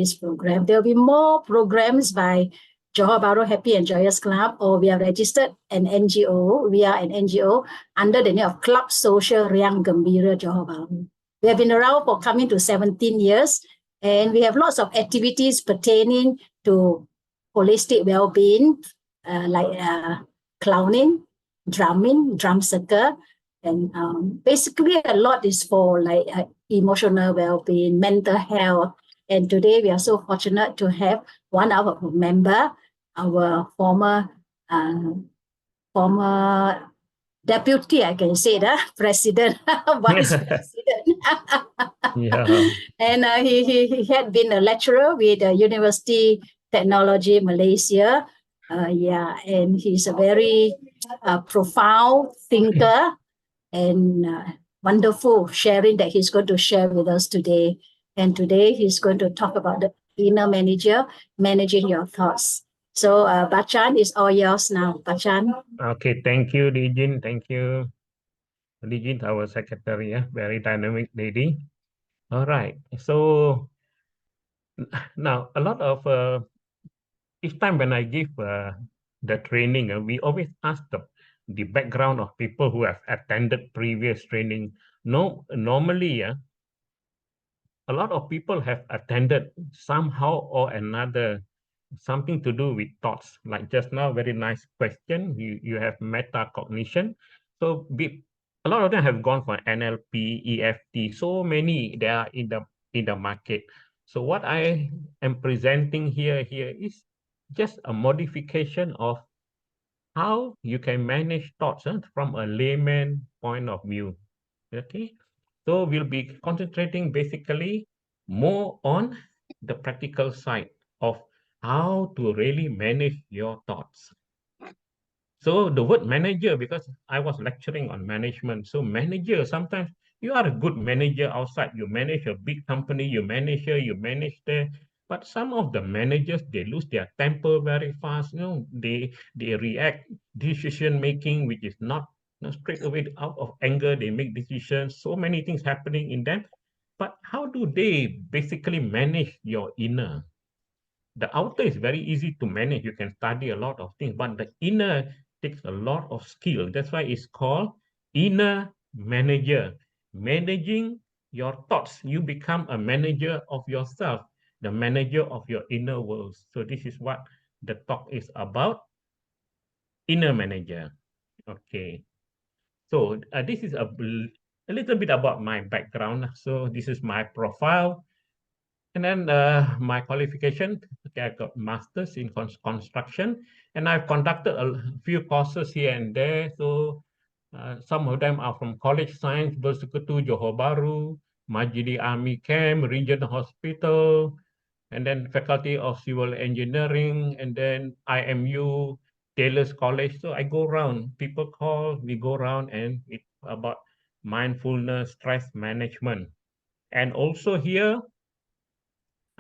this program. There will be more programs by Johor Bahru Happy and Joyous Club, or we are registered an NGO. We are an NGO under the name of Club Social Riang Gembira Johor Bahru. We have been around for coming to 17 years, and we have lots of activities pertaining to holistic well-being, like clowning, drumming, drum circle, and basically a lot is for like emotional well-being, mental health. And today we are so fortunate to have one of our member, our former deputy, I can say that, president, vice president. Yeah. And he had been a lecturer with University Technology Malaysia. And he's a very profound thinker and wonderful sharing that he's going to share with us today. And today he's going to talk about the inner manager, managing your thoughts. So Bachan is all yours now. Bachan. Okay, thank you, Lijin. Thank you. Lijin, our secretary, very dynamic lady. All right. So now a lot of each time when I give the training, we always ask the background of people who have attended previous training. No, normally, a lot of people have attended somehow or another something to do with thoughts. Like just now, very nice question. You have metacognition. So a lot of them have gone for NLP, EFT. So many there are in the market. So what I am presenting here is just a modification of how you can manage thoughts from a layman point of view. Okay, so we'll be concentrating basically more on the practical side of how to really manage your thoughts. So the word manager, because I was lecturing on management. So manager, sometimes you are a good manager outside. You manage a big company, you manage here, you manage there. But some of the managers, they lose their temper very fast. They react decision making, which is not straight away out of anger. They make decisions. So many things happening in them. But how do they basically manage your inner? The outer is very easy to manage. You can study a lot of things, but the inner takes a lot of skill. That's why it's called inner manager. Managing your thoughts. You become a manager of yourself, the manager of your inner world. So this is what the talk is about. Inner manager. Okay. So this is a little bit about my background. So this is my profile. And then my qualification, okay, I got master's in construction, and I've conducted a few courses here and there. So some of them are from College Science, Bersekutu, Johor Bahru, Majidi Army Camp, Regional Hospital, and then Faculty of Civil Engineering, and then IMU, Taylor's College. So I go around, people call, we go around, and it's about mindfulness, stress management. And also here,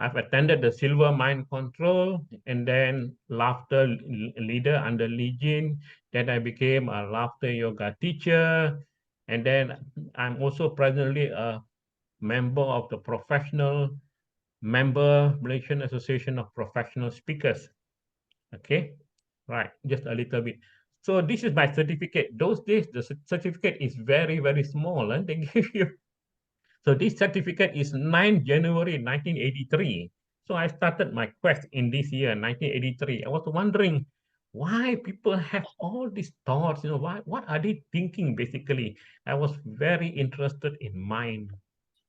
I've attended the Silver Mind Control and then laughter leader under Lee Jin. Then I became a laughter yoga teacher. And then I'm also presently a member of the Malaysian Association of Professional Speakers. Okay, right, just a little bit. So this is my certificate. Those days, the certificate is very, very small. And they give you so this certificate is 9 January 1983. So I started my quest in this year, 1983. I was wondering why people have all these thoughts, what are they thinking basically? I was very interested in mind.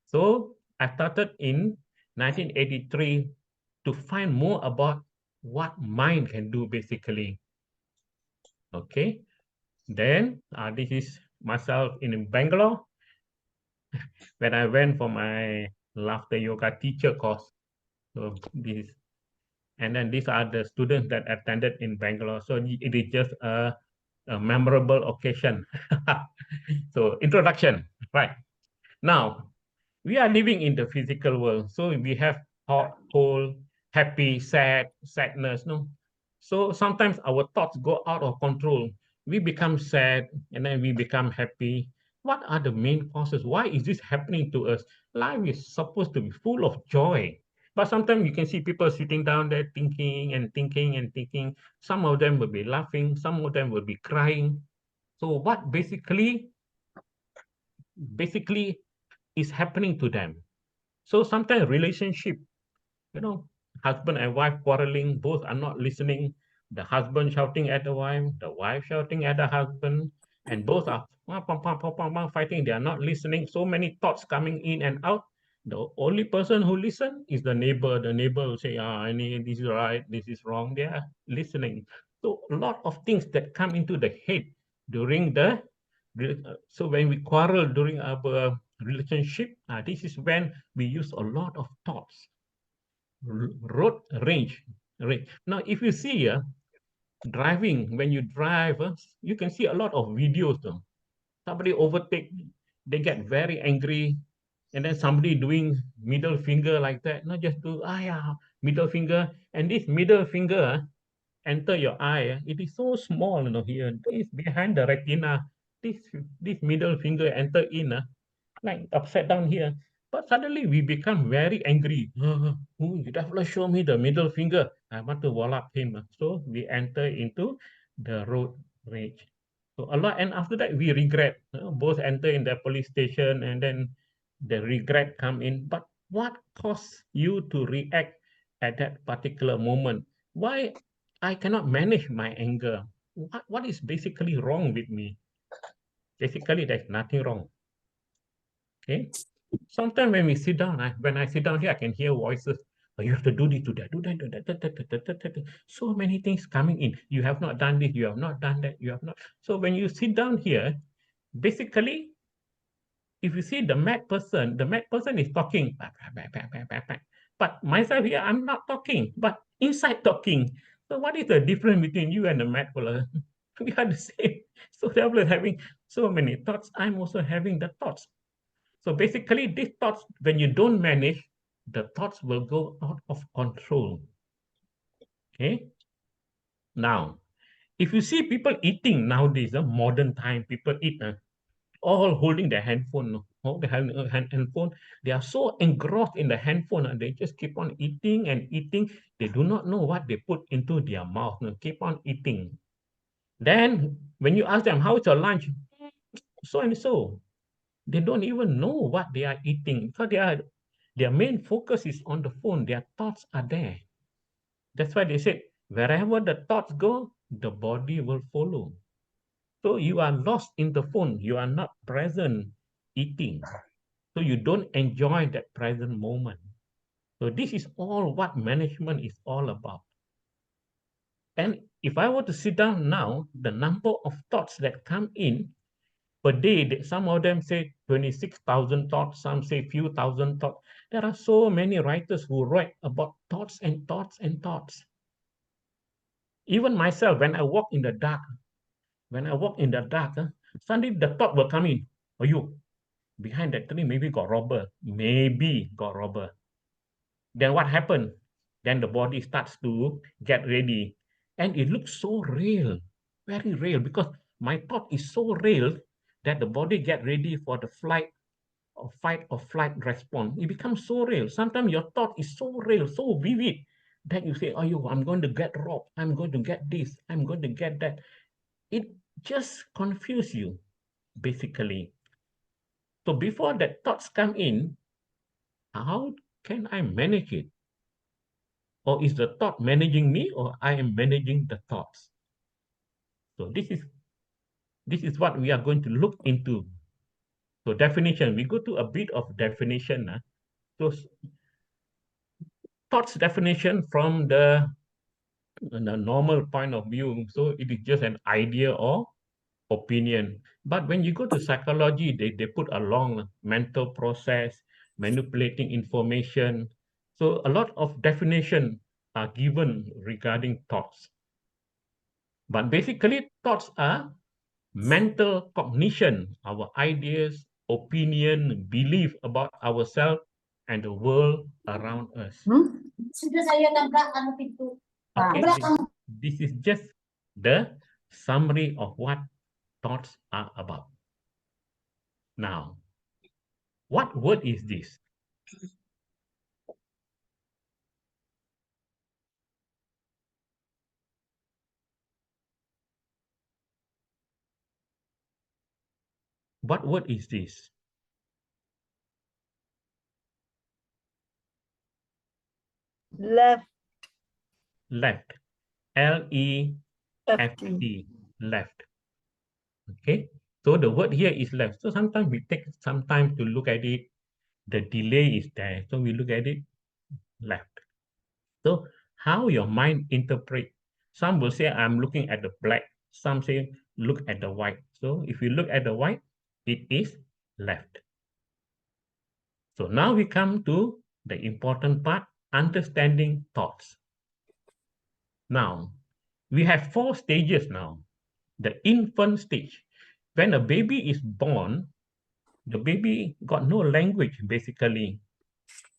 So I started in 1983 to find more about what mind can do basically. Okay. Then this is myself in Bangalore when I went for my laughter yoga teacher course. So and then these are the students that attended in Bangalore. So it is just a memorable occasion. So introduction, right? Now, we are living in the physical world. So we have hot, cold, happy, sadness. No? So sometimes our thoughts go out of control. We become sad and then we become happy. What are the main causes? Why is this happening to us? Life is supposed to be full of joy. But sometimes you can see people sitting down there thinking and thinking and thinking. Some of them will be laughing, some of them will be crying. So what basically is happening to them? So sometimes relationship, husband and wife quarreling, both are not listening. The husband shouting at the wife shouting at the husband, and both are fighting. They are not listening. So many thoughts coming in and out. The only person who listen is the neighbor. The neighbor will say, this is right, this is wrong. They are listening. So a lot of things that come into the head during so when we quarrel during our relationship, this is when we use a lot of thoughts. Road range. Now, if you see driving, when you drive, you can see a lot of videos. Somebody overtake, they get very angry, and then somebody doing middle finger like that. Not just do middle finger, and this middle finger enter your eye. It is so small, here. This behind the retina. This middle finger enter in, like upside down here. But suddenly we become very angry. You definitely show me the middle finger. I want to wallop him. So we enter into the road rage. So a lot, and after that we regret. Both enter in the police station, and then the regret come in. But what caused you to react at that particular moment? Why I cannot manage my anger? What is basically wrong with me? Basically, there's nothing wrong. Okay. Sometimes when we sit down, when I sit down here, I can hear voices. Oh, you have to do this, do that, do that, do that. So many things coming in. You have not done this, you have not done that, you have not. So when you sit down here, basically, if you see the mad person is talking. But myself here, I'm not talking, but inside talking. So what is the difference between you and the mad person? We are the same. So they're having so many thoughts. I'm also having the thoughts. So basically, these thoughts, when you don't manage, the thoughts will go out of control. Okay. Now, if you see people eating nowadays, modern time, people eat, all holding their handphone, hold the handphone. They are so engrossed in the handphone, and they just keep on eating and eating. They do not know what they put into their mouth. Keep on eating. Then, when you ask them, "How is your lunch?" So and so. They don't even know what they are eating because their main focus is on the phone. Their thoughts are there. That's why they said, wherever the thoughts go, the body will follow. So you are lost in the phone. You are not present eating. So you don't enjoy that present moment. So this is all what management is all about. And if I were to sit down now, the number of thoughts that come in per day, some of them say 26,000 thoughts, some say few thousand thoughts. There are so many writers who write about thoughts and thoughts and thoughts. Even myself, when I walk in the dark, suddenly the thought will come in. Oh, you, behind that tree, maybe got robber. Then what happened? Then the body starts to get ready. And it looks so real, very real, because my thought is so real that the body get ready for the fight or flight response. It becomes so real. Sometimes your thought is so real, so vivid that you say, oh, I'm going to get robbed. I'm going to get this. I'm going to get that. It just confuses you, basically. So before that thoughts come in, how can I manage it? Or is the thought managing me, or I am managing the thoughts? So this is what we are going to look into. So definition, we go to a bit of definition. So thoughts definition from the normal point of view. So it is just an idea or opinion. But when you go to psychology, they put along mental process, manipulating information. So a lot of definition are given regarding thoughts. But basically, thoughts are mental cognition, our ideas, opinion, belief about ourselves and the world around us. Okay, this is just the summary of what thoughts are about. Now, what word is this? What word is this? Left. Left. L-E-F-T. Left. Okay. So the word here is left. So sometimes we take some time to look at it. The delay is there. So we look at it left. So how your mind interpret. Some will say, I'm looking at the black. Some say, look at the white. So if you look at the white, it is left. So now we come to the important part, understanding thoughts. Now, we have 4 stages now. The infant stage. When a baby is born, the baby got no language, basically.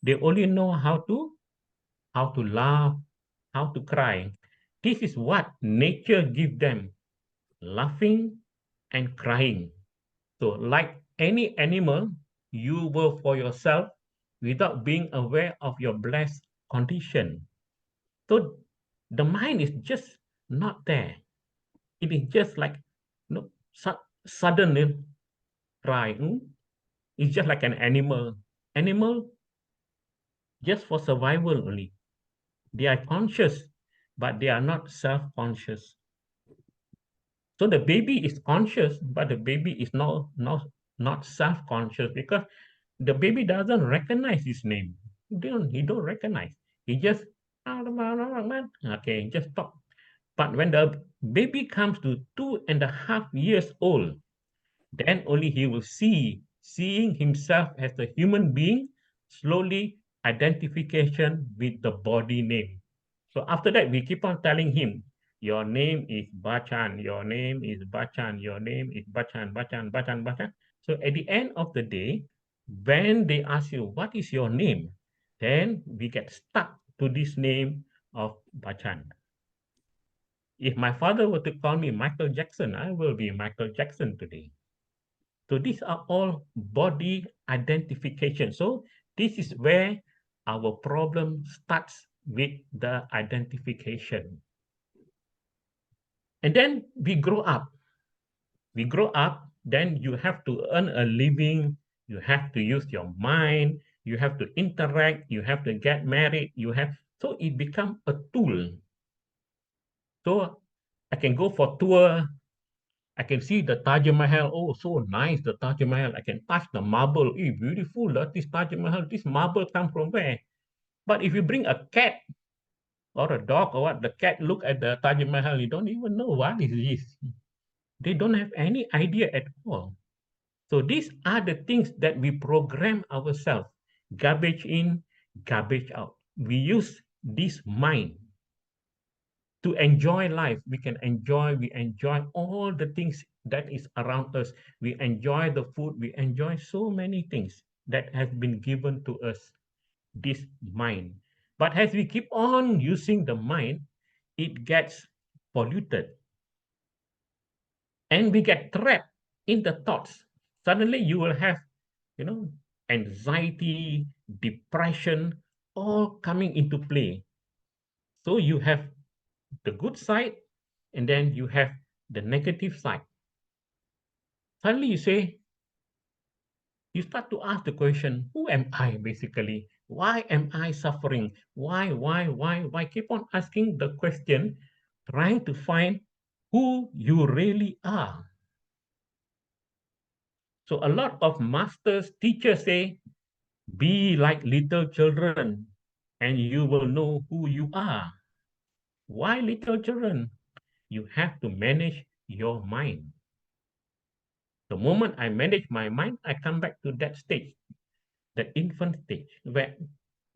They only know how to laugh, how to cry. This is what nature gives them, laughing and crying. So like any animal, you will for yourself without being aware of your blessed condition. So the mind is just not there. It is just like suddenly cry. It's just like an animal. Animal just for survival only. They are conscious, but they are not self-conscious. So the baby is conscious, but the baby is not self-conscious because the baby doesn't recognize his name. He don't recognize. He just okay, just talk. But when the baby comes to 2.5 years old, then only he will seeing himself as a human being, slowly identification with the body name. So after that, we keep on telling him, your name is Bachan, your name is Bachan, your name is Bachan, Bachan, Bachan, Bachan. So at the end of the day, when they ask you, what is your name? Then we get stuck to this name of Bachan. If my father were to call me Michael Jackson, I will be Michael Jackson today. So these are all body identification. So this is where our problem starts with the identification. And then we grow up. We grow up, then you have to earn a living. You have to use your mind. You have to interact. You have to get married. So it becomes a tool. So I can go for tour. I can see the Taj Mahal. Oh, so nice, the Taj Mahal. I can touch the marble. Beautiful, this Taj Mahal. This marble come from where? But if you bring a cat or a dog or what, the cat look at the Taj Mahal, you don't even know what is this. They don't have any idea at all. So these are the things that we program ourselves. Garbage in, garbage out. We use this mind to enjoy life. We enjoy all the things that is around us. We enjoy the food. We enjoy so many things that have been given to us, this mind. But as we keep on using the mind, it gets polluted. And we get trapped in the thoughts. Suddenly you will have, anxiety, depression, all coming into play. So you have the good side, and then you have the negative side. Suddenly you start to ask the question, who am I basically? Why am I suffering? Why? Keep on asking the question, trying to find who you really are. So a lot of masters, teachers say, be like little children and you will know who you are. Why little children? You have to manage your mind. The moment I manage my mind, I come back to that stage, the infant stage, where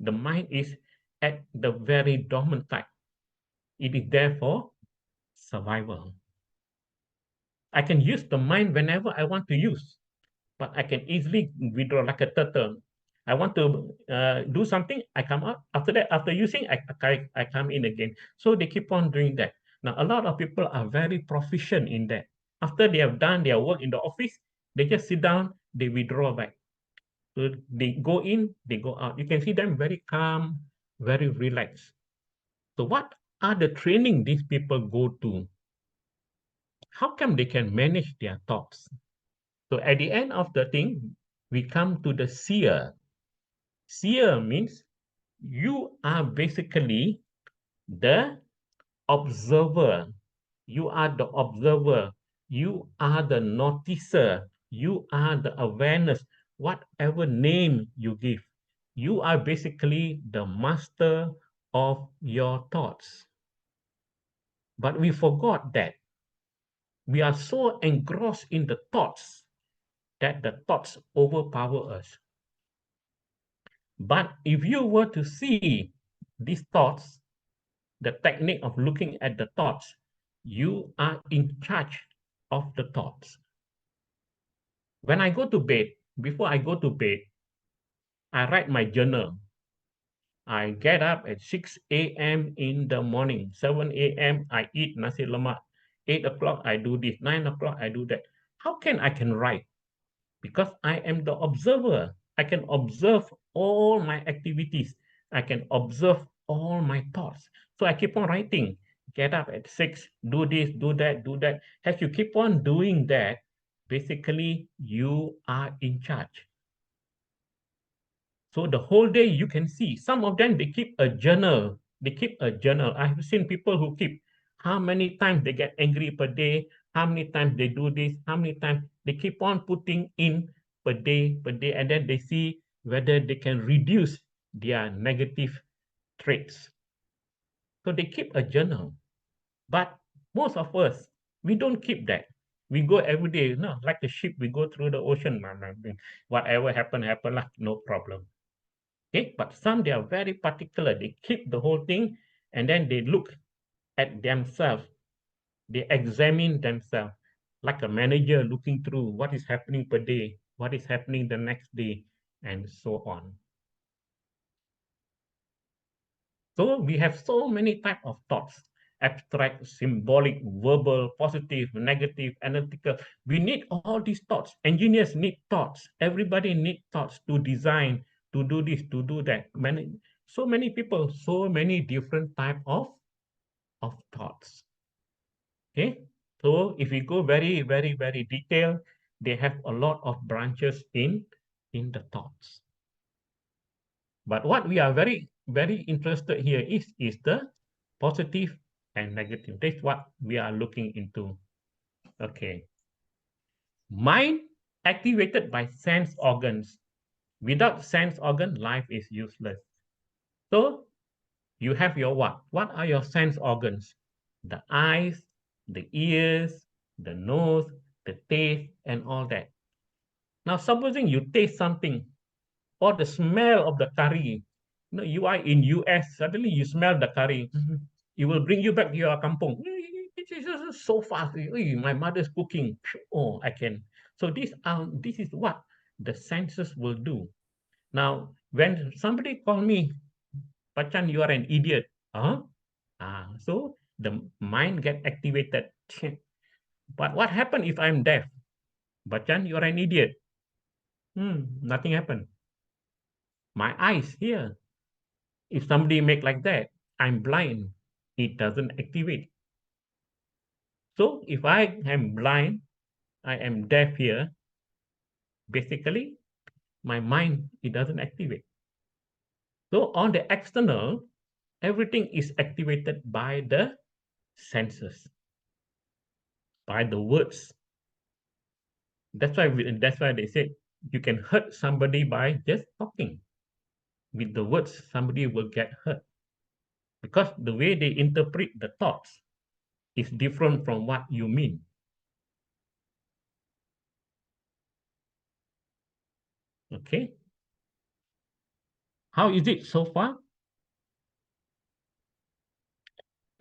the mind is at the very dormant type. It is there for survival. I can use the mind whenever I want to use, but I can easily withdraw like a turtle. I want to do something, I come out. After that, after using, I come in again. So they keep on doing that. Now, a lot of people are very proficient in that. After they have done their work in the office, they just sit down, they withdraw back. So they go in, they go out. You can see them very calm, very relaxed. So what are the training these people go to? How come they can manage their thoughts? So at the end of the thing, we come to the seer. Seer means you are basically the observer. You are the observer. You are the noticer. You are the awareness. Whatever name you give, you are basically the master of your thoughts. But we forgot that. We are so engrossed in the thoughts that the thoughts overpower us. But if you were to see these thoughts, the technique of looking at the thoughts, you are in charge of the thoughts. When I go to bed, before I go to bed, I write my journal. I get up at 6 a.m. in the morning. 7 a.m. I eat nasi lemak. 8 o'clock I do this. 9 o'clock I do that. How can I write? Because I am the observer. I can observe all my activities. I can observe all my thoughts. So I keep on writing. Get up at 6, do this, do that, do that. As you keep on doing that, basically you are in charge. So the whole day you can see. Some of them, they keep a journal. They keep a journal. I've seen people who keep how many times they get angry per day, how many times they do this, how many times they keep on putting in per day, and then they see whether they can reduce their negative traits. So they keep a journal. But most of us, we don't keep that. We go every day, like a ship, we go through the ocean. Whatever happen, no problem. Okay, but some, they are very particular. They keep the whole thing, and then they look at themselves. They examine themselves like a manager looking through what is happening per day, what is happening the next day, and so on. So we have so many types of thoughts: abstract, symbolic, verbal, positive, negative, analytical. We need all these thoughts. Engineers need thoughts. Everybody needs thoughts to design, to do this, to do that. So many people, so many different type of thoughts. Okay, so if we go very, very, very detailed, they have a lot of branches in the thoughts. But what we are very, very interested here is the positive and negative. That's what we are looking into. Okay. Mind activated by sense organs. Without sense organ, life is useless. So you have your what? What are your sense organs? The eyes, the ears, the nose, the taste, and all that. Now, supposing you taste something, or the smell of the curry. You are in US, suddenly you smell the curry. It will bring you back to your kampung. It is so fast. My mother's cooking. Oh, I can. So this is what the senses will do. Now, when somebody call me, Pachan, you are an idiot. Huh? So the mind get activated. But what happen if I'm deaf? Bachan, you are an idiot. Nothing happened. My eyes here. If somebody make like that, I'm blind. It doesn't activate. So if I am blind, I am deaf here, basically my mind, it doesn't activate. So on the external, everything is activated by the senses, by the words. That's why they say you can hurt somebody by just talking. With the words, somebody will get hurt because the way they interpret the thoughts is different from what you mean. Okay. How is it so far?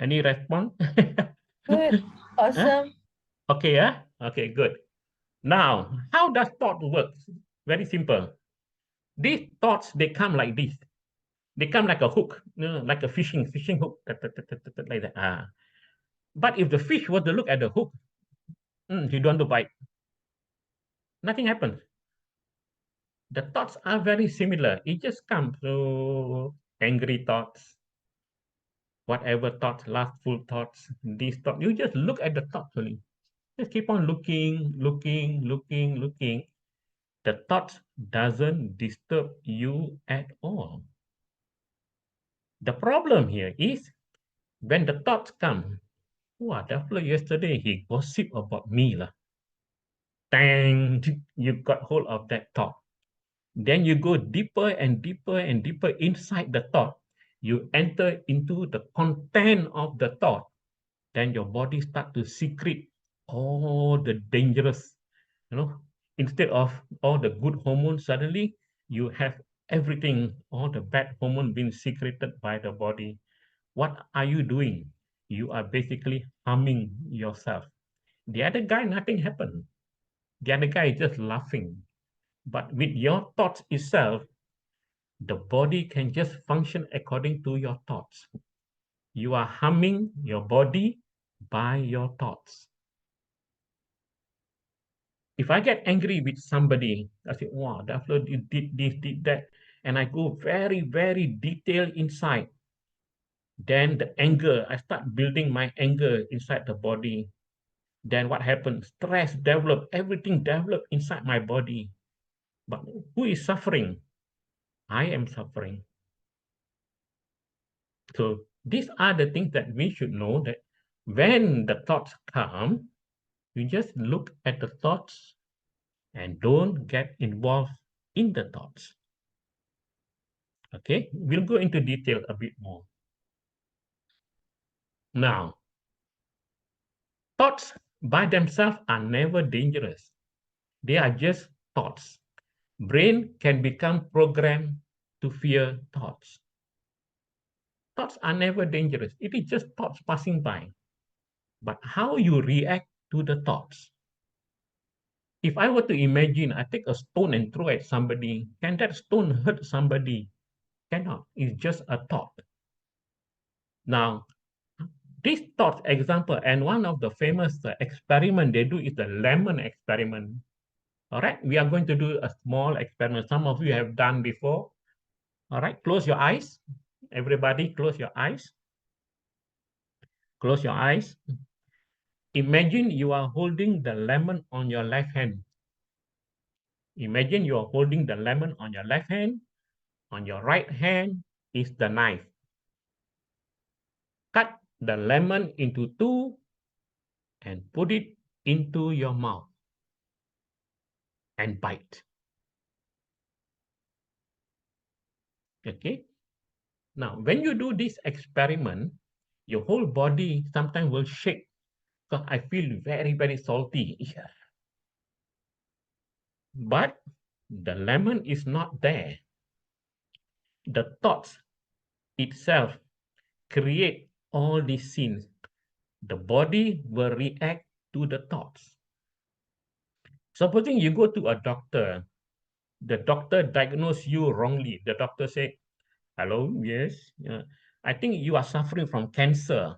Any response? Good. Huh? Awesome. Okay, yeah? Okay, good. Now, how does thought work? Very simple. These thoughts, they come like this. They come like a hook, like a fishing hook, like that. But if the fish were to look at the hook, he don't want to bite. Nothing happens. The thoughts are very similar. It just comes to angry thoughts, whatever thoughts, lustful thoughts, these thoughts. You just look at the thoughts only. Just keep on looking. The thoughts doesn't disturb you at all. The problem here is when the thoughts come, wow, that fellow yesterday he gossip about me lah. Dang, you got hold of that thought. Then you go deeper and deeper and deeper inside the thought. You enter into the content of the thought. Then your body start to secrete all the dangerous, instead of all the good hormones, suddenly you have everything, all the bad hormone being secreted by the body. What are you doing? You are basically harming yourself. The other guy, nothing happened. The other guy is just laughing. But with your thoughts itself, the body can just function according to your thoughts. You are harming your body by your thoughts. If I get angry with somebody, I say, wow, that fellow did this, did that, and I go very, very detailed inside, then the anger, I start building my anger inside the body. Then what happens? Stress develop, everything develop inside my body. But who is suffering? I am suffering. So these are the things that we should know, that when the thoughts come, you just look at the thoughts and don't get involved in the thoughts. Okay, we'll go into detail a bit more. Now, thoughts by themselves are never dangerous. They are just thoughts. Brain can become programmed to fear thoughts. Thoughts are never dangerous. It is just thoughts passing by. But how you react to the thoughts. If I were to imagine, I take a stone and throw at somebody, can that stone hurt somebody? Cannot. It's just a thought. Now, this thought example, and one of the famous experiment they do is the lemon experiment. All right, we are going to do a small experiment. Some of you have done before. All right, close your eyes. Everybody, close your eyes. Close your eyes. Imagine you are holding the lemon on your left hand. Imagine you are holding the lemon on your left hand. On your right hand is the knife. Cut the lemon into two and put it into your mouth and bite. Okay. Now, when you do this experiment, your whole body sometimes will shake because I feel very, very salty. But the lemon is not there. The thoughts itself create all these scenes. The body will react to the thoughts. Supposing you go to a doctor, the doctor diagnose you wrongly. The doctor say, hello, yes, I think you are suffering from cancer.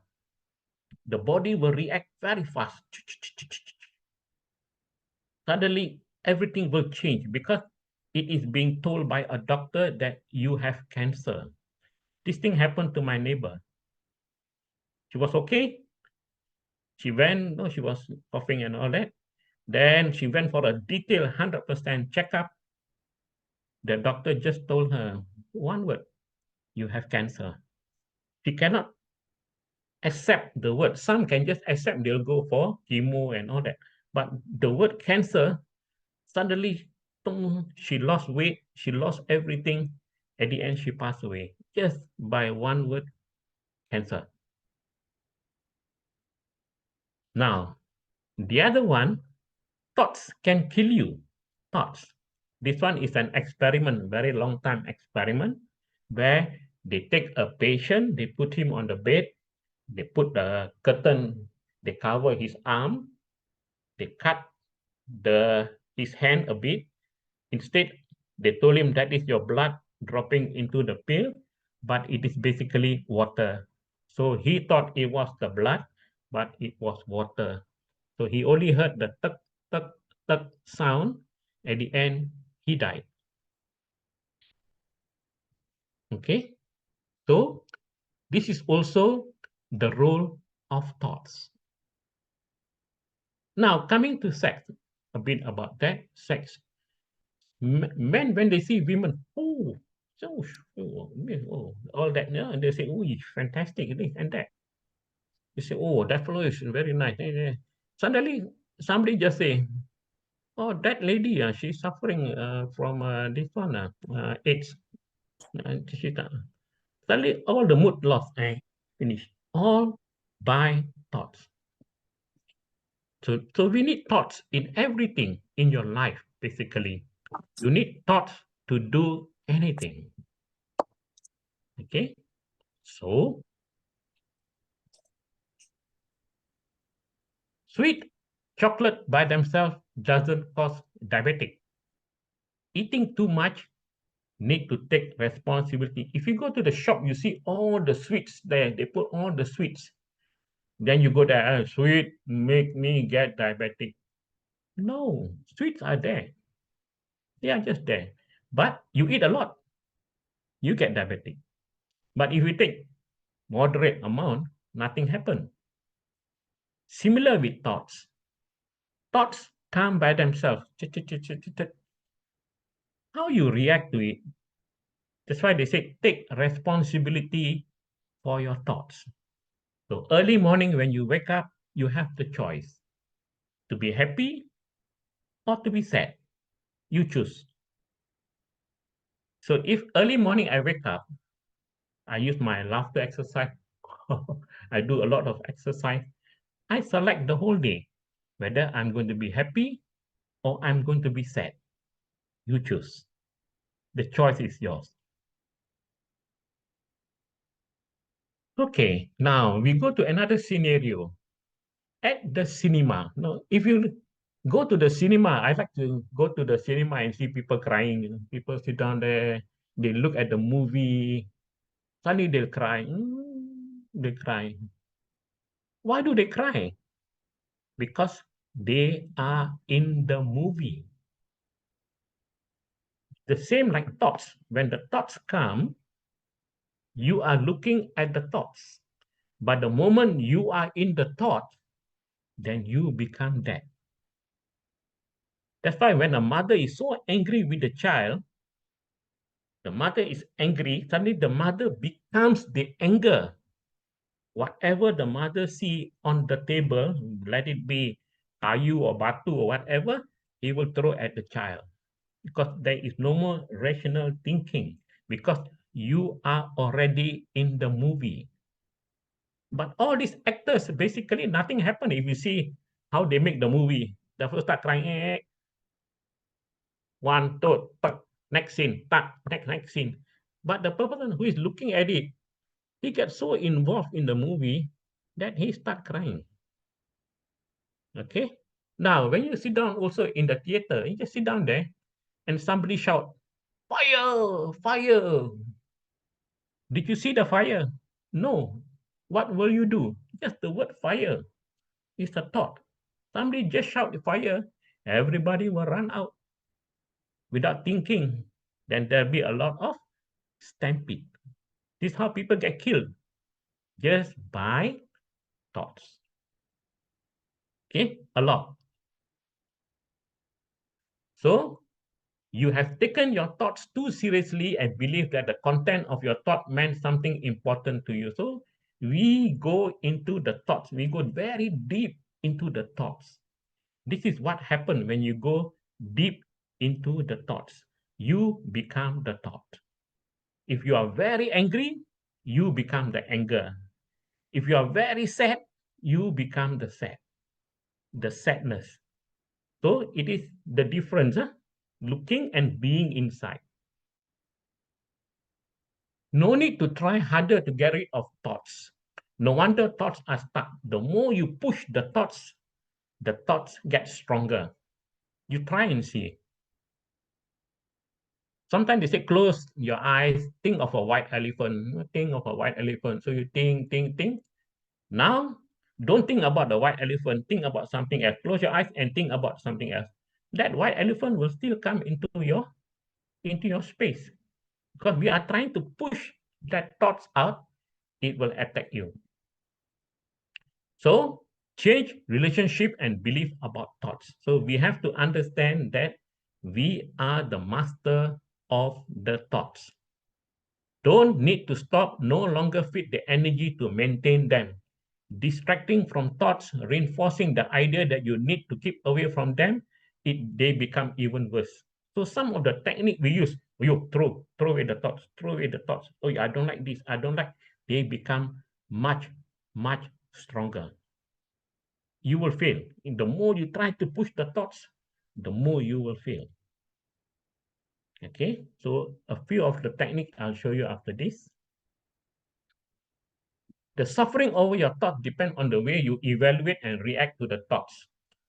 The body will react very fast. Suddenly, everything will change because it is being told by a doctor that you have cancer. This thing happened to my neighbor. She was okay. She went, no, she was coughing and all that. Then she went for a detailed 100% checkup. The doctor just told her one word, you have cancer. She cannot accept the word. Some can just accept, they'll go for chemo and all that. But the word cancer, suddenly she lost weight, she lost everything. At the end, she passed away just by one word, cancer. Now, the other one, thoughts can kill you. Thoughts. This one is an experiment, very long time experiment, where they take a patient, they put him on the bed, they put the curtain, they cover his arm, they cut his hand a bit. Instead, they told him that is your blood dropping into the pill, but it is basically water. So he thought it was the blood, but it was water. So he only heard the tuck, tuck, tuck sound. At the end, he died. Okay, so this is also the role of thoughts. Now, coming to sex, a bit about that, sex. Men, when they see women, oh, so, all that, yeah, and they say, oh, fantastic, this and that. They say, oh, that fellow is very nice. Suddenly, somebody just say, oh, that lady, she's suffering from this one, AIDS. Suddenly, all the mood lost, finish. All by thoughts. So we need thoughts in everything in your life, basically. You need thoughts to do anything. Okay? So, sweet chocolate by themselves doesn't cause diabetic. Eating too much need to take responsibility. If you go to the shop, you see all the sweets there. They put all the sweets. Then you go there, sweet make me get diabetic. No, sweets are there. They are just there. But you eat a lot, you get diabetic. But if you take moderate amount, nothing happen. Similar with thoughts. Thoughts come by themselves. How you react to it. That's why they say take responsibility for your thoughts. So early morning when you wake up, you have the choice to be happy or to be sad. You choose. So if early morning I wake up, I use my laughter exercise. I do a lot of exercise. I select the whole day whether I'm going to be happy or I'm going to be sad. You choose. The choice is yours. Okay, now we go to another scenario. At the cinema. No, if you go to the cinema, I like to go to the cinema and see people crying. You know, people sit down there, they look at the movie, suddenly they'll cry. They cry. Why do they cry? Because they are in the movie. The same like thoughts. When the thoughts come, you are looking at the thoughts. But the moment you are in the thought, then you become that. That's why when a mother is so angry with the child, the mother is angry, suddenly the mother becomes the anger. Whatever the mother see on the table, let it be kayu or batu or whatever, he will throw at the child. Because there is no more rational thinking. Because you are already in the movie. But all these actors, basically nothing happened. If you see how they make the movie, the first start crying, one, two, next scene, next scene. But the person who is looking at it, he gets so involved in the movie that he start crying. Okay. Now, when you sit down also in the theater, you just sit down there and somebody shout, fire, fire. Did you see the fire? No. What will you do? Just the word fire is a thought. Somebody just shout the fire, everybody will run out without thinking. Then there'll be a lot of stampede. This is how people get killed, just by thoughts. Okay, a lot. So you have taken your thoughts too seriously and believe that the content of your thought meant something important to you. So we go into the thoughts. We go very deep into the thoughts. This is what happens when you go deep into the thoughts. You become the thought. If you are very angry, you become the anger. If you are very sad, you become the sadness. So it is the difference, looking and being inside. No need to try harder to get rid of thoughts. No wonder thoughts are stuck. The more you push the thoughts get stronger. You try and see. Sometimes they say close your eyes, think of a white elephant, think of a white elephant. So you think. Now, don't think about the white elephant, think about something else. Close your eyes and think about something else. That white elephant will still come into your space. Because we are trying to push that thoughts out, it will attack you. So change relationship and belief about thoughts. So we have to understand that we are the master of the thoughts. Don't need to stop, no longer feed the energy to maintain them. Distracting from thoughts, reinforcing the idea that you need to keep away from them, they become even worse. So some of the technique we use, you throw away the thoughts, throw away the thoughts. Oh, I don't like this, I don't like. They become much, much stronger. You will fail. The more you try to push the thoughts, the more you will fail. Okay, so a few of the techniques I'll show you after this. The suffering over your thoughts depends on the way you evaluate and react to the thoughts.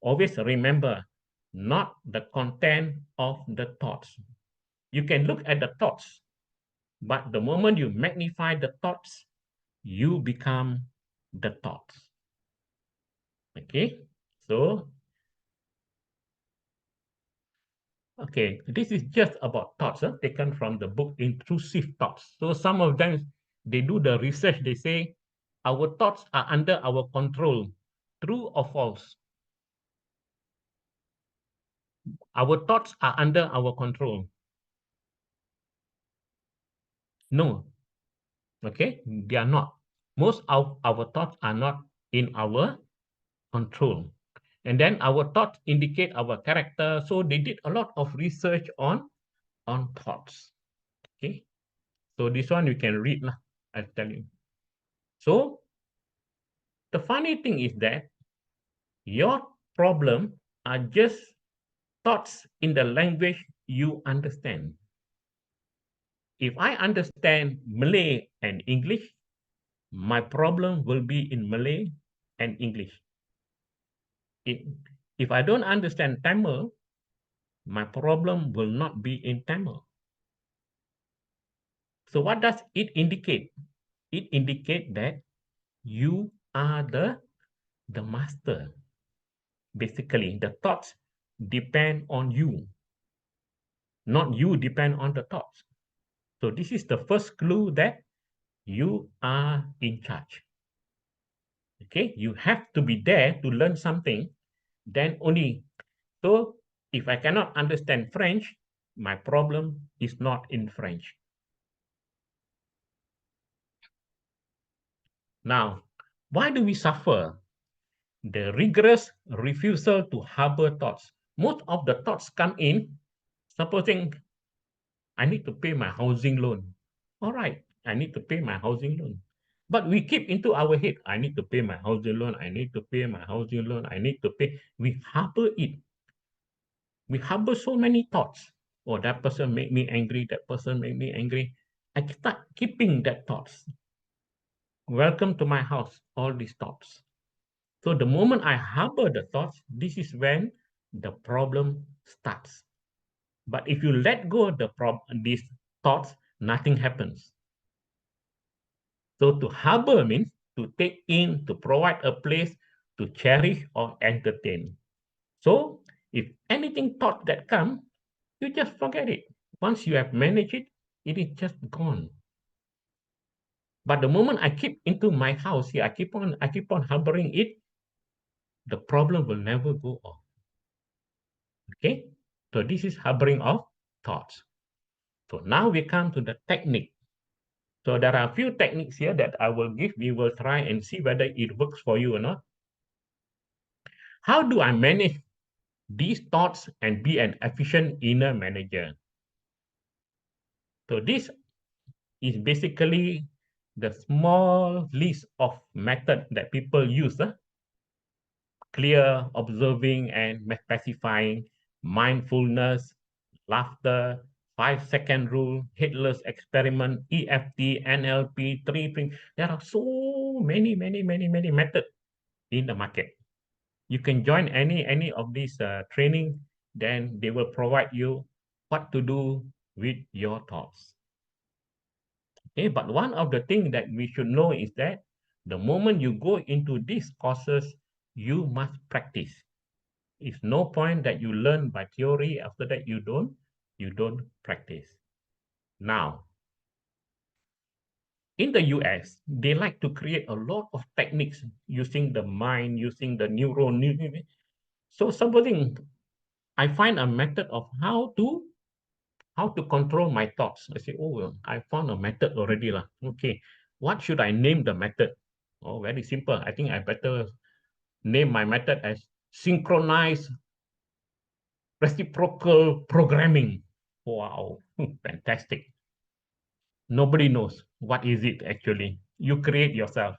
Always remember, not the content of the thoughts. You can look at the thoughts, but the moment you magnify the thoughts, you become the thoughts. Okay, so okay, this is just about thoughts taken from the book Intrusive Thoughts. So some of them, they do the research, they say, our thoughts are under our control. True or false? Our thoughts are under our control. No, okay, they are not. Most of our thoughts are not in our control. And then our thoughts indicate our character. So they did a lot of research on thoughts. Okay, so this one you can read, I'll tell you. So the funny thing is that your problem are just thoughts in the language you understand. If I understand Malay and English, my problem will be in Malay and English. If I don't understand Tamil, my problem will not be in Tamil. So what does it indicate? It indicates that you are the master. Basically, the thoughts depend on you, not you depend on the thoughts. So this is the first clue that you are in charge. Okay, you have to be there to learn something, then only. So if I cannot understand French, my problem is not in French. Now, why do we suffer? The rigorous refusal to harbor thoughts. Most of the thoughts come in, supposing I need to pay my housing loan. All right, I need to pay my housing loan. But we keep into our head, I need to pay my housing loan, I need to pay my housing loan, I need to pay. We harbor it. We harbor so many thoughts. Oh, that person made me angry, that person made me angry. I start keeping that thoughts. Welcome to my house, all these thoughts. So the moment I harbor the thoughts, this is when the problem starts. But if you let go of these thoughts, nothing happens. So to harbor means to take in, to provide a place to cherish or entertain. So if anything thought that come, you just forget it. Once you have managed it, it is just gone. But the moment I keep into my house here, I keep on harboring it, the problem will never go off. Okay, so this is harboring of thoughts. So now we come to the technique. So there are a few techniques here that I will give. We will try and see whether it works for you or not. How do I manage these thoughts and be an efficient inner manager? So this is basically the small list of methods that people use. Clear, observing, and specifying, mindfulness, laughter, 5-second rule, Hitler's experiment, EFT, NLP, three things. There are so many methods in the market. You can join any of these training, then they will provide you what to do with your thoughts. Okay, but one of the things that we should know is that the moment you go into these courses, you must practice. It's no point that you learn by theory, after that you don't practice. Now, in the US, they like to create a lot of techniques using the mind, using the neuron. So something, I find a method of how to control my thoughts. I say, oh, well, I found a method already lah. Okay, what should I name the method? Oh, very simple. I think I better name my method as synchronized reciprocal programming. Wow, fantastic. Nobody knows what is it actually. You create yourself.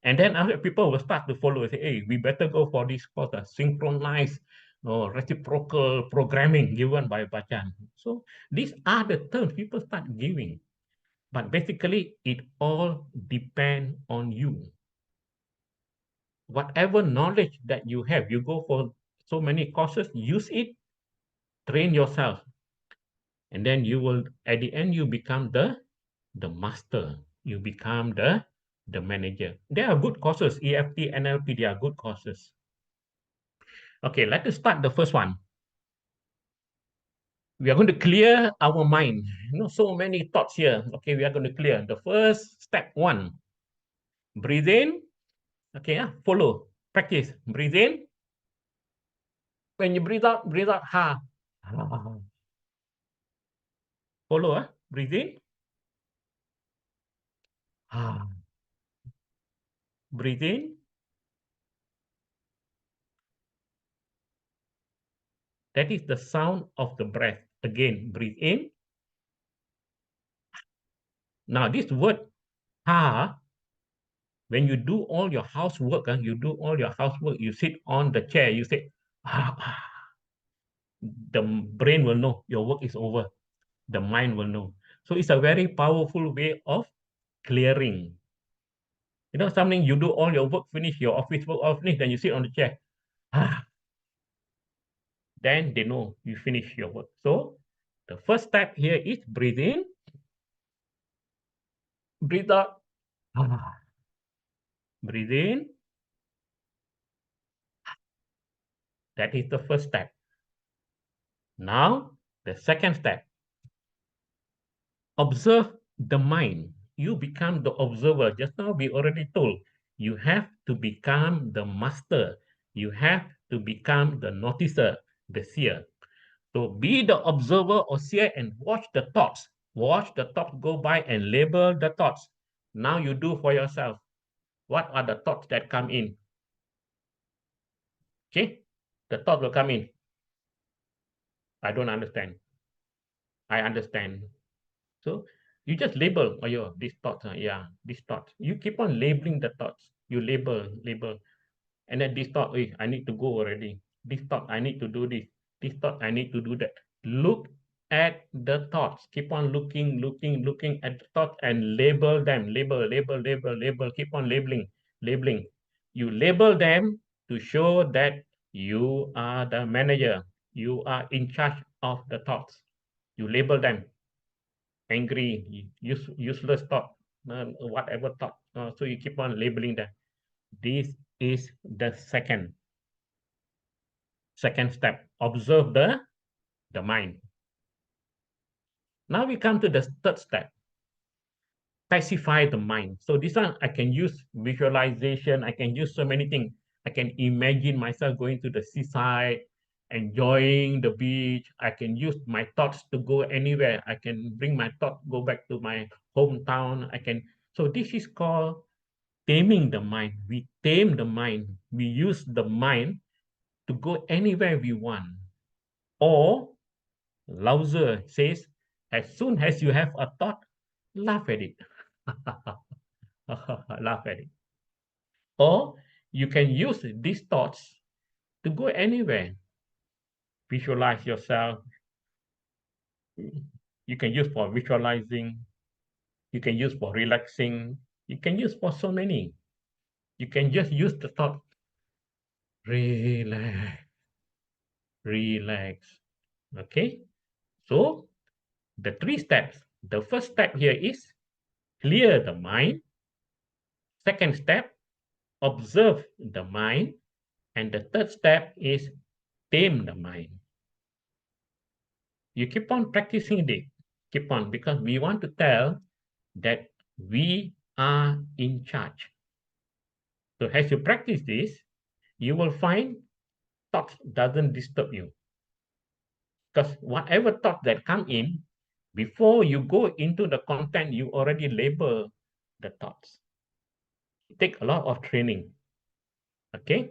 And then other people will start to follow and say, hey, we better go for this course, synchronized reciprocal programming given by Bachan. So these are the terms people start giving. But basically, it all depends on you. Whatever knowledge that you have, you go for so many courses, use it, train yourself. And then you will, at the end, you become the master. You become the manager. There are good courses, EFT, NLP, they are good courses. Okay, let us start the first one. We are going to clear our mind. So many thoughts here. Okay, we are going to clear. The first step one, breathe in. Okay, follow, practice. Breathe in. When you breathe out, ha. Follow, breathe in. Ha. Breathe in. That is the sound of the breath. Again, breathe in. Now, this word, ha, when you do all your housework, you sit on the chair, you say, the brain will know your work is over. The mind will know. So it's a very powerful way of clearing. Something you do all your work, finish your office work, all finish, then you sit on the chair. Then they know you finish your work. So the first step here is breathe in, breathe out. Breathe in. That is the first step. Now, the second step. Observe the mind. You become the observer. Just now we already told, you have to become the master. You have to become the noticer, the seer. So be the observer or seer and watch the thoughts. Watch the thoughts go by and label the thoughts. Now you do for yourself. What are the thoughts that come in? Okay, the thought will come in. I don't understand. I understand. So you just label, oh, yeah, these thoughts, these thoughts. You keep on labeling the thoughts. You label. And then this thought, I need to go already. This thought, I need to do this. This thought, I need to do that. Look at the thoughts. Keep on looking at the thoughts and label them. Label. Keep on labeling. You label them to show that you are the manager. You are in charge of the thoughts. You label them. Angry, useless thought, whatever thought. So you keep on labeling them. This is the second step. Observe the mind. Now we come to the third step. Pacify the mind. So this one, I can use visualization. I can use so many things. I can imagine myself going to the seaside, enjoying the beach. I can use my thoughts to go anywhere. I can bring my thought, go back to my hometown. So this is called taming the mind. We tame the mind. We use the mind to go anywhere we want. Or Lao Tzu says, as soon as you have a thought, laugh at it. Laugh at it. Or you can use these thoughts to go anywhere. Visualize yourself. You can use for visualizing. You can use for relaxing. You can use for so many. You can just use the thought. Relax. Okay. So the three steps. The first step here is clear the mind. Second step, observe the mind. And the third step is tame the mind. You keep on practicing it. Keep on, because we want to tell that We are in charge. So as you practice this, you will find thoughts doesn't disturb you. Because whatever thought that come in, before you go into the content, you already label the thoughts. It takes a lot of training. Okay.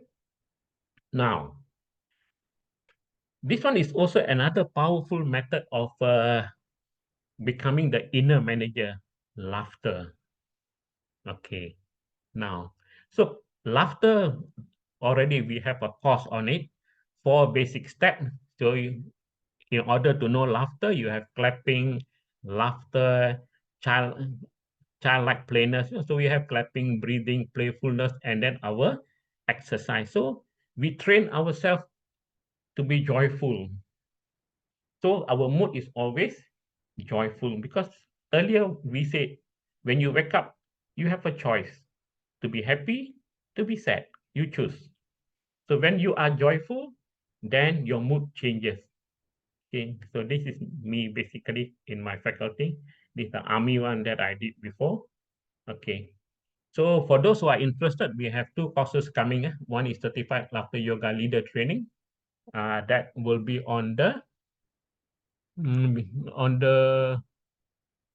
Now, this one is also another powerful method of becoming the inner manager, laughter. Okay. Now, so laughter, already we have a course on it. 4 basic steps. So in order to know laughter, you have clapping, laughter, childlike plainness. So we have clapping, breathing, playfulness, and then our exercise. So we train ourselves to be joyful. So our mood is always joyful, because earlier we said when you wake up, you have a choice to be happy, to be sad. You choose. So when you are joyful, then your mood changes. Okay, so this is me basically in my faculty. This is the army one that I did before. Okay, so for those who are interested, we have 2 courses coming. One is Certified Laughter Yoga Leader Training. That will be on the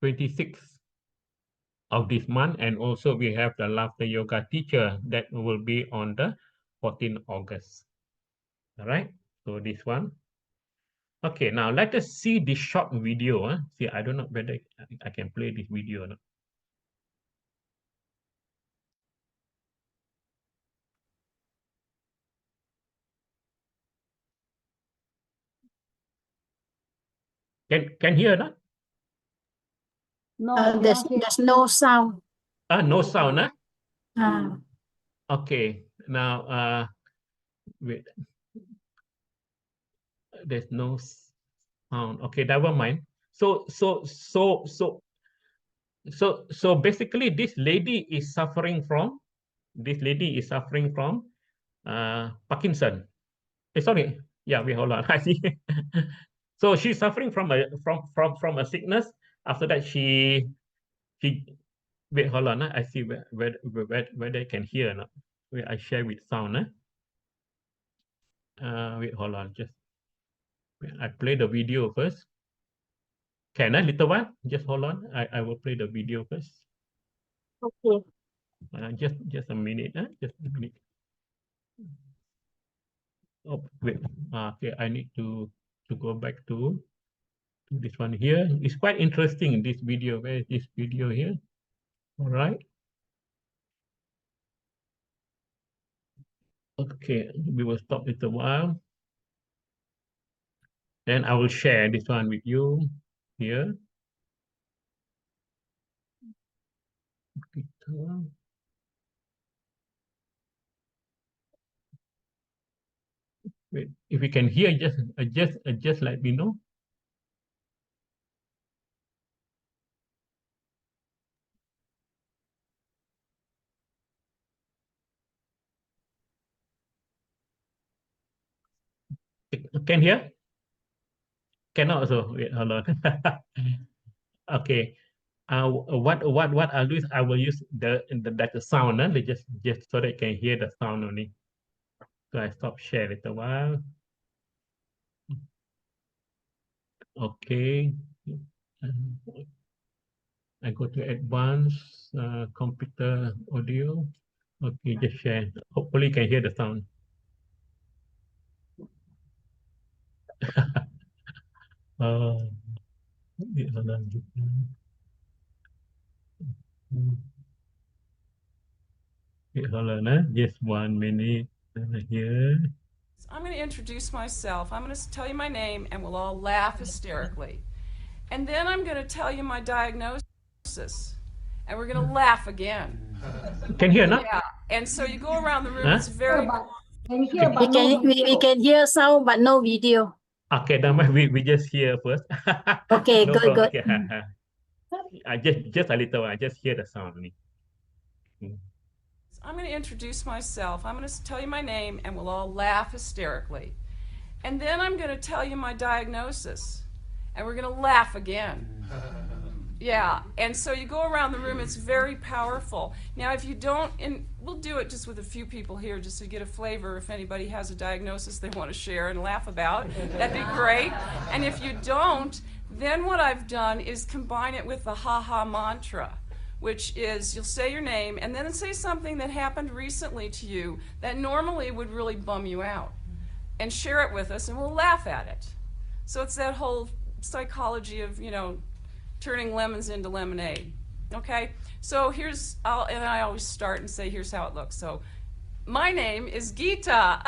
26th of this month, and also we have the Laughter Yoga Teacher that will be on the 14th August. All right, so this one. Okay, now let us see this short video. See, I don't know whether I can play this video or not. Can hear or not? No, There's no sound. No sound, huh? Ah. Okay, now wait. There's no sound. Okay, never mind. So basically this lady is suffering from Parkinson. Sorry. Yeah, wait, hold on. I see. So she's suffering from a sickness. After that, she wait, hold on. I see where they can hear or not. Wait, I share with sound. Wait, hold on. Just wait, I play the video first. Can I, little one? Just hold on. I will play the video first. Okay. Just a minute. Just a minute. Oh, wait. Okay, I need to go back to this one here. It's quite interesting, this video. Where is this video here? All right. Okay, we will stop it a while. Then I will share this one with you here. Wait, if you can hear, just let me know. Can hear? Cannot also. Wait, hold on. Okay. What I'll do is I will use the sound. Just so they can hear the sound only. So I stop share it a while. Okay. I go to advanced computer audio. Okay, just share. Hopefully you can hear the sound. Hold on. Wait, hold on. Just 1 minute here. I'm going to introduce myself. I'm going to tell you my name, and we'll all laugh hysterically. And then I'm going to tell you my diagnosis, and we're going to laugh again. Can you hear now? Yeah. And so you go around the room. Huh? It's very. Can hear, We but no can we video. can hear sound but no video. Okay, then we just hear first. Okay, No good, problem. good. Okay. I just a little. I just hear the sound only. I'm going to introduce myself. I'm going to tell you my name, and we'll all laugh hysterically. And then I'm going to tell you my diagnosis, and we're going to laugh again. Yeah, and so you go around the room, it's very powerful. Now, if you don't, and we'll do it just with a few people here just to get a flavor if anybody has a diagnosis they want to share and laugh about, that'd be great. And if you don't, then what I've done is combine it with the ha-ha mantra, which is you'll say your name and then say something that happened recently to you that normally would really bum you out, and share it with us and we'll laugh at it. So it's that whole psychology of, turning lemons into lemonade. Okay? So and I always start and say, here's how it looks. So, my name is Gita.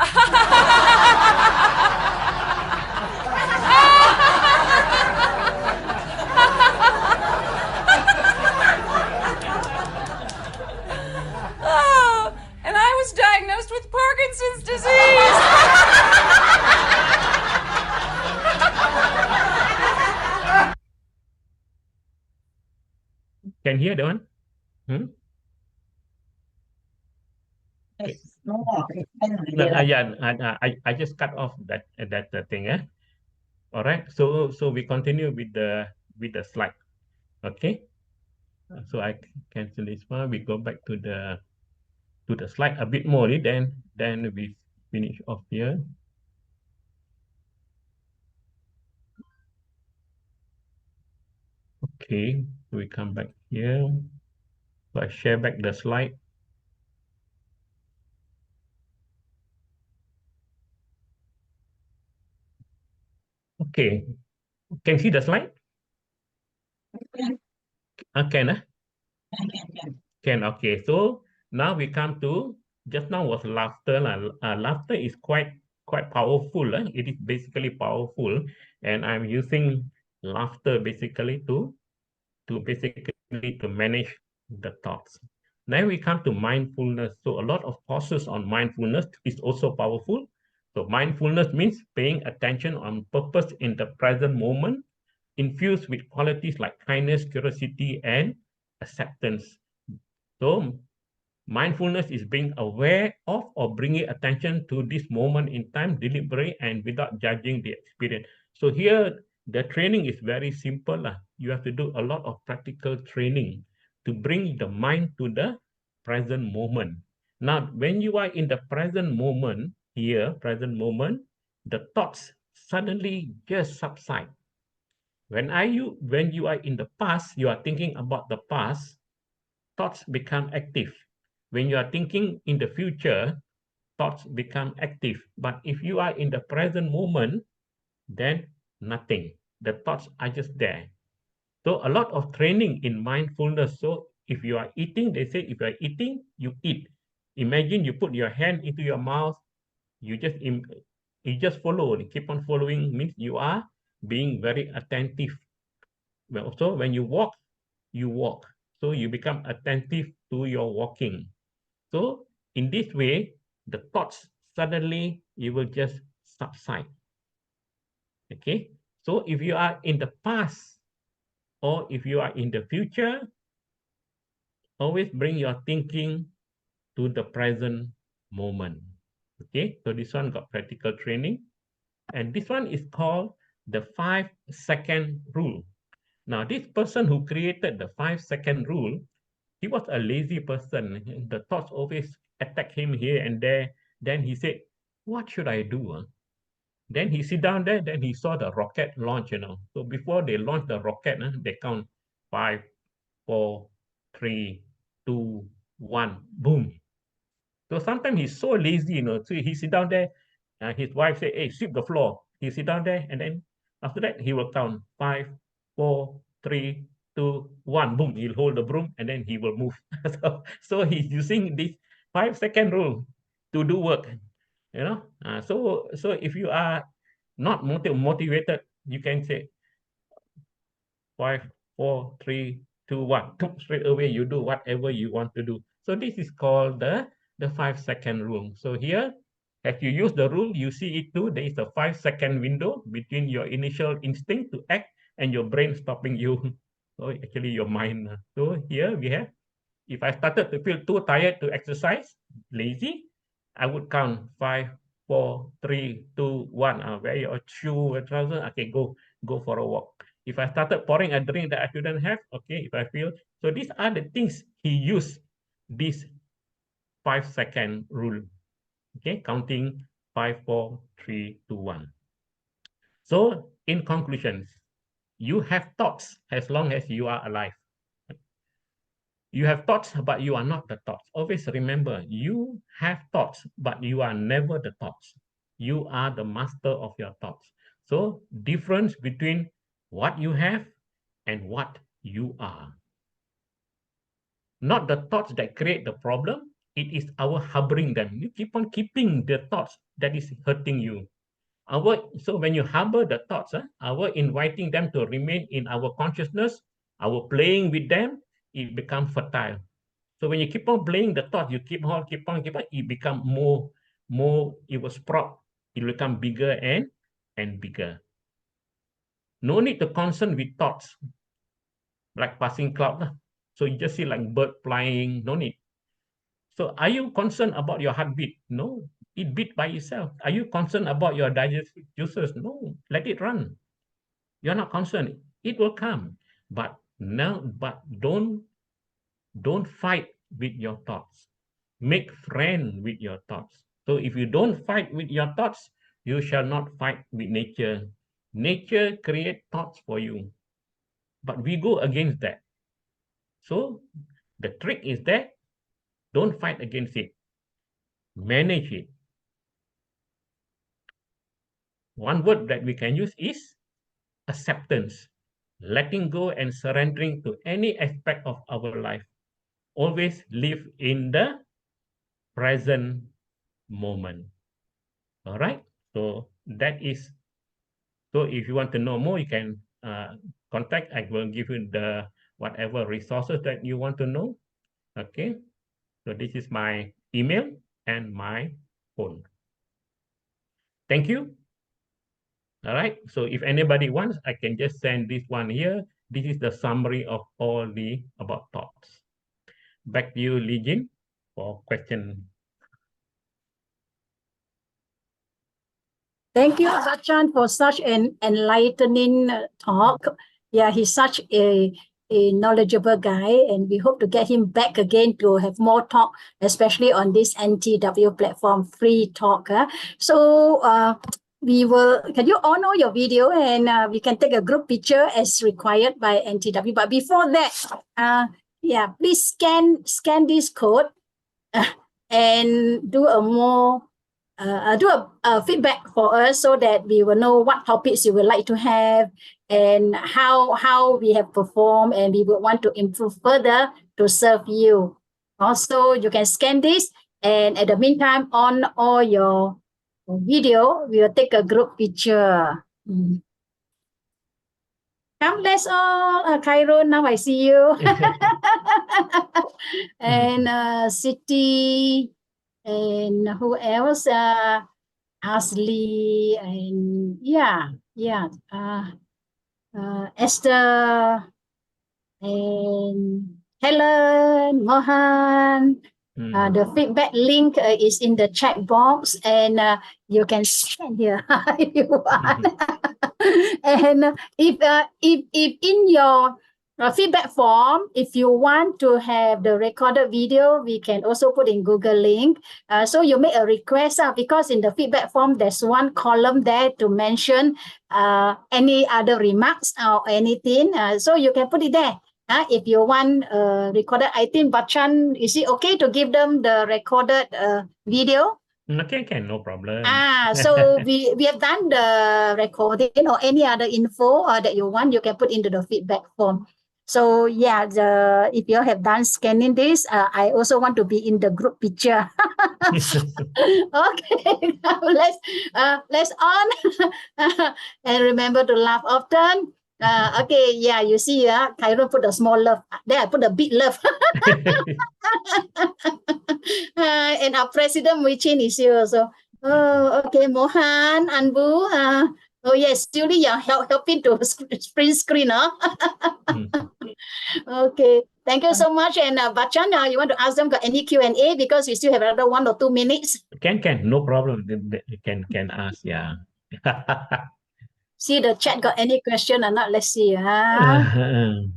Oh, and I was diagnosed with Parkinson's disease. Can you hear that one? No more. No, yeah, I just cut off that thing. All right. So we continue with the slide. Okay. So I cancel this one. We go back to the slide a bit more. Then we finish off here. Okay. So we come back here. So I share back the slide. Okay. Can you see the slide? Can. Can. Okay. So now we come to, just now was laughter. Laughter is quite powerful. It is basically powerful, and I'm using laughter basically to manage the thoughts. Now we come to mindfulness. So a lot of courses on mindfulness is also powerful. So mindfulness means paying attention on purpose in the present moment, infused with qualities like kindness, curiosity, and acceptance. So mindfulness is being aware of or bringing attention to this moment in time, deliberate and without judging the experience. So here, the training is very simple. You have to do a lot of practical training to bring the mind to the present moment. Now, when you are in the present moment, the thoughts suddenly just subside. When you are in the past, you are thinking about the past, thoughts become active. When you are thinking in the future, thoughts become active. But if you are in the present moment, then nothing. The thoughts are just there. So a lot of training in mindfulness. So if you are eating, they say if you are eating, you eat. Imagine you put your hand into your mouth, you just follow, keep on following, means you are being very attentive. Well, also when you walk, you walk. So you become attentive to your walking. So in this way, the thoughts suddenly you will just subside. Okay. So if you are in the past or if you are in the future, always bring your thinking to the present moment. Okay. So this one got practical training. And this one is called the 5-second rule. Now, this person who created the 5-second rule, he was a lazy person. The thoughts always attack him here and there. Then he said, what should I do? Then he sit down there, then he saw the rocket launch, So before they launch the rocket, they count 5, 4, 3, 2, 1, boom. So sometimes he's so lazy, So he sit down there, and his wife say, hey, sweep the floor. He sit down there, and then after that, he will count 5, 4, 3, 2, 1, boom. He'll hold the broom, and then he will move. so he's using this 5-second rule to do work, So if you are not motivated, you can say 5, 4, 3, 2, 1. Straight away, you do whatever you want to do. So this is called the 5-second rule. So here, as you use the rule, you see it too. There is a 5-second window between your initial instinct to act and your brain stopping you. So actually your mind. So here we have, if I started to feel too tired to exercise, lazy, I would count 5, 4, 3, 2, 1. Wear your shoe, trousers. Okay, go for a walk. If I started pouring a drink that I shouldn't have, okay, if I feel, so these are the things he used this 5-second rule, okay, counting 5, 4, 3, 2, 1. So in conclusions, you have thoughts as long as you are alive. You have thoughts, but you are not the thoughts. Always remember, you have thoughts, but you are never the thoughts. You are the master of your thoughts. So difference between what you have and what you are. Not the thoughts that create the problem. It is our harboring them. You keep on keeping the thoughts that is hurting you. So when you harbor the thoughts, our inviting them to remain in our consciousness, our playing with them, it becomes fertile. So when you keep on playing the thought, you keep on, it become more, it will sprout. It will become bigger and bigger. No need to concern with thoughts, like passing cloud. So you just see like bird flying, no need. So are you concerned about your heartbeat? No, it beat by itself. Are you concerned about your digestive juices? No, let it run. You're not concerned. It will come. But don't fight with your thoughts. Make friend with your thoughts. So if you don't fight with your thoughts, you shall not fight with nature. Nature creates thoughts for you, but we go against that. So the trick is that don't fight against it. Manage it. One word that we can use is acceptance. Letting go and surrendering to any aspect of our life. Always live in the present moment. All right. So that is, so if you want to know more, you can contact. I will give you the whatever resources that you want to know. Okay. So this is my email and my phone. Thank you. All right. So if anybody wants, I can just send this one here. This is the summary of all the about thoughts. Back to you, Lee Jin, for question. Thank you, Bachchan, for such an enlightening talk. Yeah, he's such a knowledgeable guy, and we hope to get him back again to have more talk, especially on this NTW platform, free talk. So can you all know your video, and we can take a group picture as required by NTW. But before that, yeah, please scan this code and do a more do a feedback for us so that we will know what topics you would like to have and how we have performed, and we would want to improve further to serve you. Also, you can scan this, and at the meantime, on all your video, we will take a group picture. Come, let's all, Cairo, now I see you. And Siti, and who else? Asli, and Esther, and Helen, Mohan. The feedback link is in the chat box, and you can scan here if you want. And if in your feedback form, if you want to have the recorded video, we can also put in Google link. So you make a request because in the feedback form, there's one column there to mention any other remarks or anything. So you can put it there. If you want recorded, I think Bachchan, is it okay to give them the recorded video? Okay, no problem. So we have done the recording or any other info that you want, you can put into the feedback form. So yeah, if you have done scanning this, I also want to be in the group picture. Okay, let's on and remember to laugh often. Okay, yeah, you see, Cairo put a small love. There I put a big love. And our president Wichin is here also. Oh, okay, Mohan, Anbu. Oh yes, Julie, you're helping to print screen, huh? Okay, thank you so much. And Bachchan, you want to ask them got any Q&A because we still have another 1 or 2 minutes. Can, no problem. You can ask, yeah. See the chat got any question or not? Let's see. Khairun,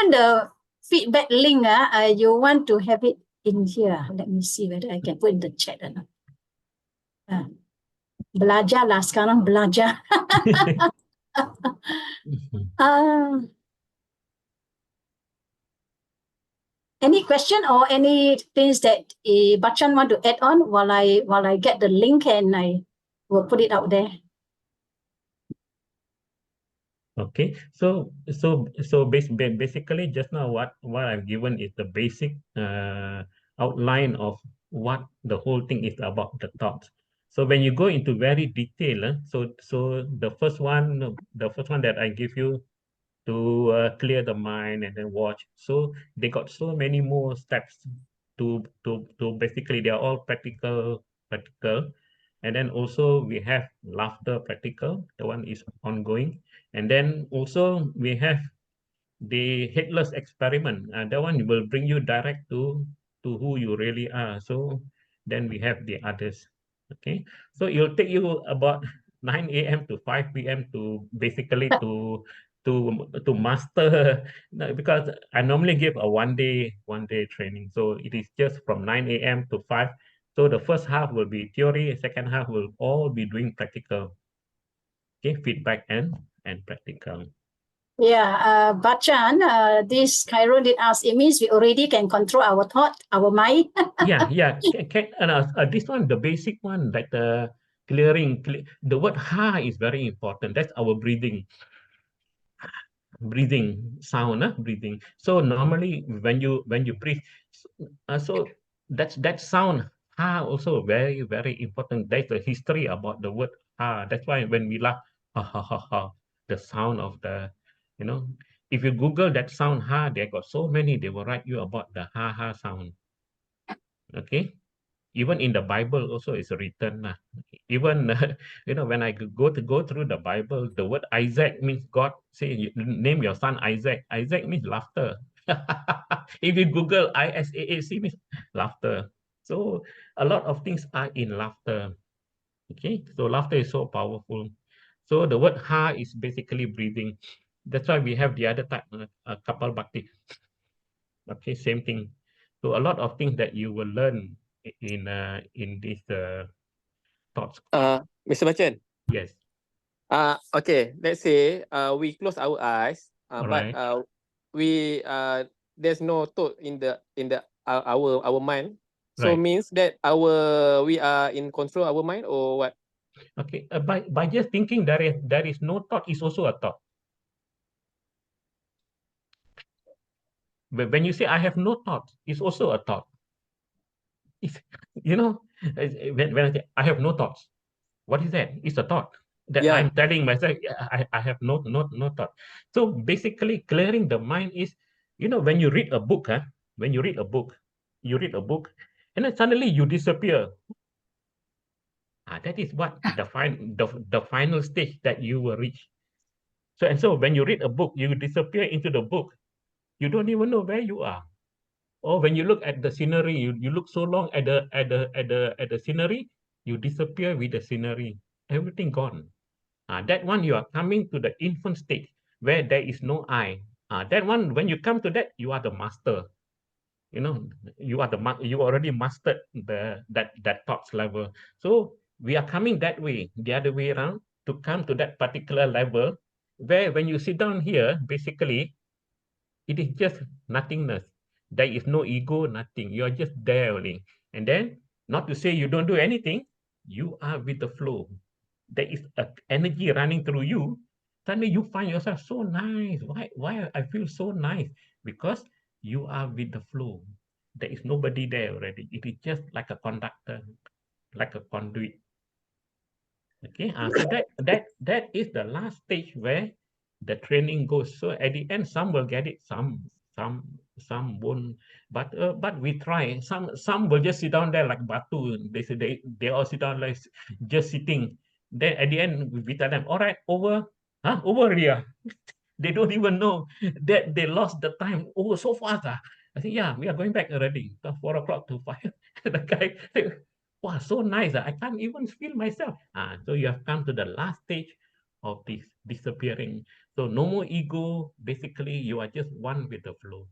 the feedback link, you want to have it in here. Let me see whether I can put in the chat or not. Belajar lah sekarang, belajar. Any question or any things that Bachan want to add on while I get the link and I will put it out there. Okay, so basically just now what I've given is the basic outline of what the whole thing is about, the thoughts. So when you go into very detail, so the first one that I give you to clear the mind and then watch. So they got so many more steps to basically they are all practical. And then also we have laughter practical, the one is ongoing. And then also we have the headless experiment. That one will bring you direct to who you really are. So then we have the others. Okay, so it'll take you about 9 a.m. to 5 p.m. to basically to master because I normally give a one day training. So it is just from 9 a.m. to 5. So the first half will be theory, second half will all be doing practical. Okay, feedback and practical. Yeah, Bachan, this Khairun did ask, it means we already can control our thought, our mind. Yeah. This one, the basic one, like the the word ha is very important. That's our breathing sound, breathing. So normally when you breathe, so that sound ha also very, very important. That's the history about the word ha. That's why when we laugh, ha ha ha ha, the sound of the, if you Google that sound ha, they got so many, they will write you about the ha ha sound. Okay. Even in the Bible also is written. Even when I go through the Bible, the word Isaac means God say name your son Isaac. Isaac means laughter. If you Google ISAAC means laughter. So a lot of things are in laughter. Okay, so laughter is so powerful. So the word ha is basically breathing. That's why we have the other type, kapal bhakti. Okay, same thing. So a lot of things that you will learn in this thoughts. Mr. Bachan. Yes. Okay, let's say we close our eyes, but Alright. we there's no thought in our mind. So Right. means that we are in control our mind or what? Okay. By just thinking there is no thought is also a thought. But when you say I have no thought, it's also a thought. When I say I have no thoughts, what is that? It's a thought that Yeah. I'm telling myself I have no thought. So basically clearing the mind is, when you read a book, when you read a book, and then suddenly you disappear. That is what the final stage that you will reach. So when you read a book, you disappear into the book. You don't even know where you are. Or when you look at the scenery, you look so long at the scenery, you disappear with the scenery. Everything gone. That one you are coming to the infant state where there is no I. That one, when you come to that, you are the master. You already mastered that thoughts level. So we are coming that way, the other way around, to come to that particular level where when you sit down here, basically, it is just nothingness. There is no ego, nothing. You are just there only. And then, not to say you don't do anything, you are with the flow. There is an energy running through you. Suddenly you find yourself so nice. Why I feel so nice? Because you are with the flow. There is nobody there already. It is just like a conductor, like a conduit. Okay, so that is the last stage where the training goes. So at the end, some will get it, some won't. But we try. Some will just sit down there like batu. They say they all sit down like just sitting. Then at the end, we tell them, all right, over already. They don't even know that they lost the time. Oh, so fast. I think, yeah, we are going back already. 4 o'clock to 5. The guy said, wow, wow, so nice. I can't even feel myself. So you have come to the last stage of this disappearing. So no more ego. Basically, you are just one with the flow.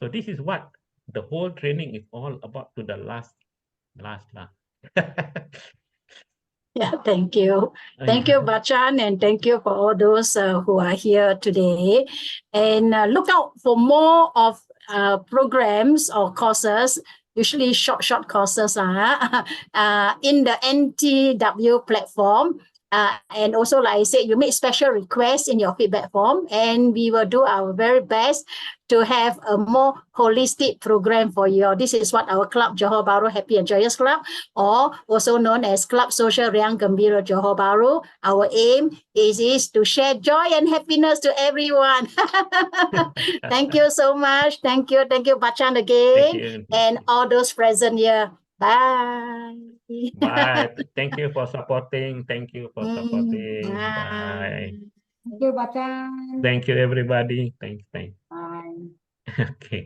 So this is what the whole training is all about to the last. Yeah, thank you. Thank you, Bachan, and thank you for all those who are here today. And look out for more of programs or courses, usually short courses in the NTW platform. And also, like I said, you make special requests in your feedback form, and we will do our very best to have a more holistic program for you. This is what our club, Johor Bahru Happy and Joyous Club, or also known as Club Social Riang Gembira Johor Bahru. Our aim is to share joy and happiness to everyone. Thank you so much. Thank you, Bachan, again, you. and all those present here. Bye. Bye. Thank you for supporting. Thank you for supporting. Bye. Bye. Thank you, Bachan. Thank you, everybody. Thanks. Bye. Okay.